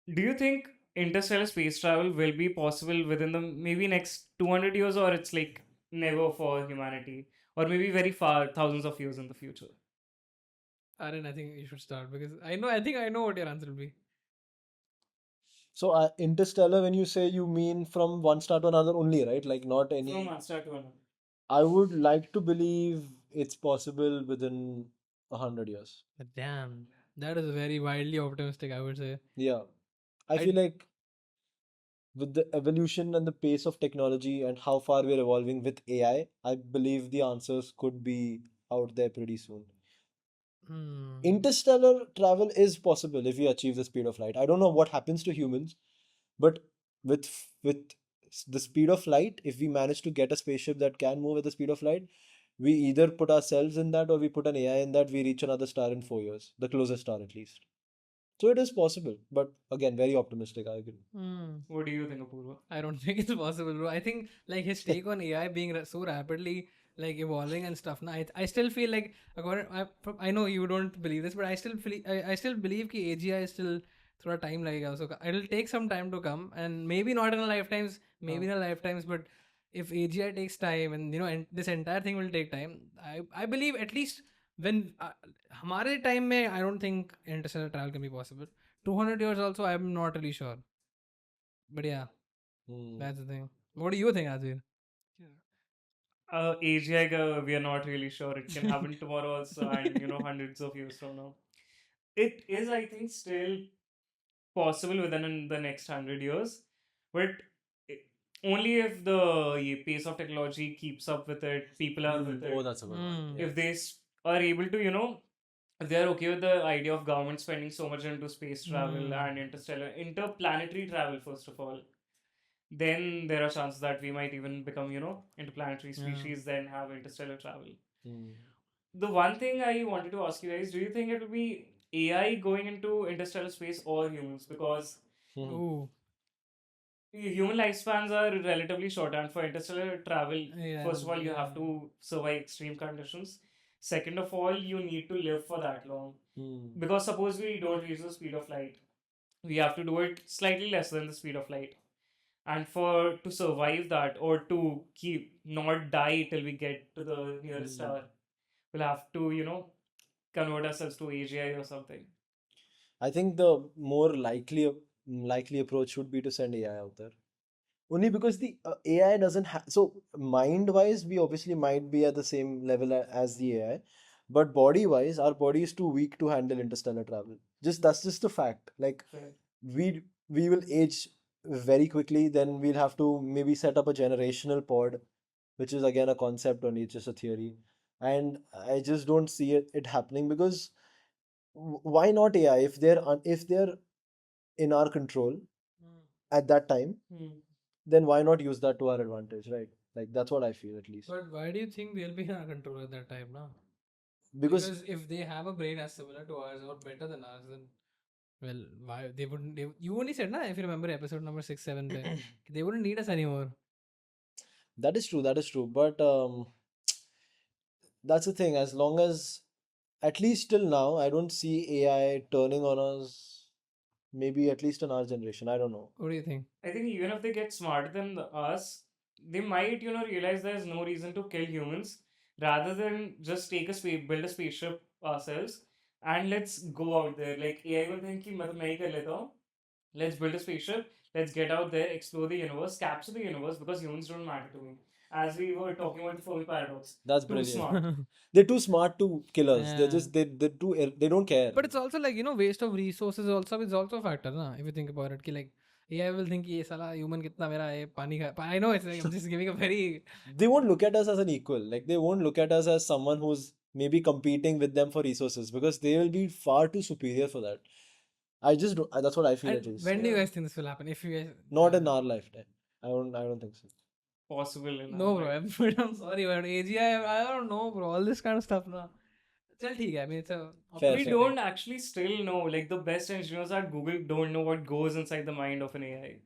Do you think interstellar space travel will be possible within the maybe next 200 years, or it's like never for humanity, or maybe very far, thousands of years in the future? Aaron, I think you should start because I think I know what your answer will be. So, Interstellar, when you say, you mean from one star to another only, right? Like not From any. one star to another. I would like to believe it's possible within 100 years. But damn, that is very wildly optimistic, I would say. Yeah. I I feel like with the evolution and the pace of technology and how far we're evolving with AI, I believe the answers could be out there pretty soon. hmm. Interstellar travel is possible if we achieve the speed of light. I don't know what happens to humans, but with the speed of light, if we manage to get a spaceship that can move at the speed of light, we either put ourselves in that or we put an AI in that, we reach another star in 4 years, the closest star at least. So it is possible, but again, very optimistic, I agree. Hmm. What do you think, Apurva? I don't think it's possible, bro. I think like his take on AI being so rapidly like evolving and stuff. Now, I still feel like I know you don't believe this, but I still believe that AGI is still through a time like so it'll take some time to come, and maybe not in a lifetimes, maybe in a lifetimes, but if AGI takes time, and and this entire thing will take time. I believe at least when हमारे time में I don't think interstellar travel can be possible. 200 years also I'm not really sure, but yeah. Hmm. That's the thing. What do you think, Azir? AGI, we are not really sure. It can happen tomorrow also, and hundreds of years from now. It is, I think, still possible within the next 100 years, but i- only if the pace of technology keeps up with it, people are with Oh, it. that's a good one. Hmm. Yeah. If they are able to, if they're okay with the idea of government spending so much into space travel Hmm. and interplanetary travel, first of all, then there are chances that we might even become, interplanetary Yeah. species, then have interstellar travel. Hmm. The one thing I wanted to ask you guys, do you think it will be AI going into interstellar space or humans? Because Hmm. Ooh. human lifespans are relatively short, and for interstellar travel, Yeah. first of all, you have to survive extreme conditions. Second of all, you need to live for that long. Hmm. Because suppose we don't reach the speed of light, we have to do it slightly less than the speed of light. And for to survive that, or to keep not die till we get to the nearest Hmm. star, we'll have to, convert ourselves to AGI or something. I think the more likely approach would be to send AI out there. Only because the AI doesn't have, so mind wise, we obviously might be at the same level as the AI, but body wise, our body is too weak to handle interstellar travel. Just that's just a fact. Like Fair. we will age very quickly. Then we'll have to maybe set up a generational pod, which is again a concept only, it's just a theory. And I just don't see it happening because why not AI if they're in our control at that time, Hmm. then why not use that to our advantage, right? Like that's what I feel at least. But why do you think they'll be in our control at that time now? Because Because if they have a brain as similar to ours or better than ours, then well, why they wouldn't? You only said, na, if you remember episode number 6, 7, they wouldn't need us anymore. that is true. But that's the thing. As long as at least till now, I don't see AI turning on us. Maybe at least in our generation. I don't know. What do you think? I think even if they get smarter than us, they might, realize there's no reason to kill humans, rather than just build a spaceship ourselves, and let's go out there. Like AI will think कि मतलब मैं ही कर लेता हूँ. Let's build a spaceship. Let's get out there, explore the universe, capture the universe, because humans don't matter to me. As we were talking about the Fermi paradox, That's too brilliant. smart. They're too smart to kill us. They're Yeah. just they don't care. But it's also like, waste of resources also is also a factor, na? If you think about it. Ki like AI will think ये साला human कितना मेरा ये पानी खा. I know it's like I'm just giving a very They won't look at us as an equal. Like they won't look at us as someone who's maybe competing with them for resources because they will be far too superior for that. I just don't, that's what I feel And at least. when do you Yeah, guys think this will happen? If you guys, Not in our lifetime. I don't think so. possible in our no, bro. life. I'm sorry, but AGI, I don't know, bro. All this kind of stuff, na. चल ठीक है. I mean, it's a Fair, We optimistic fair. take. don't actually still know. Like the best engineers at Google don't know what goes inside the mind of an AI.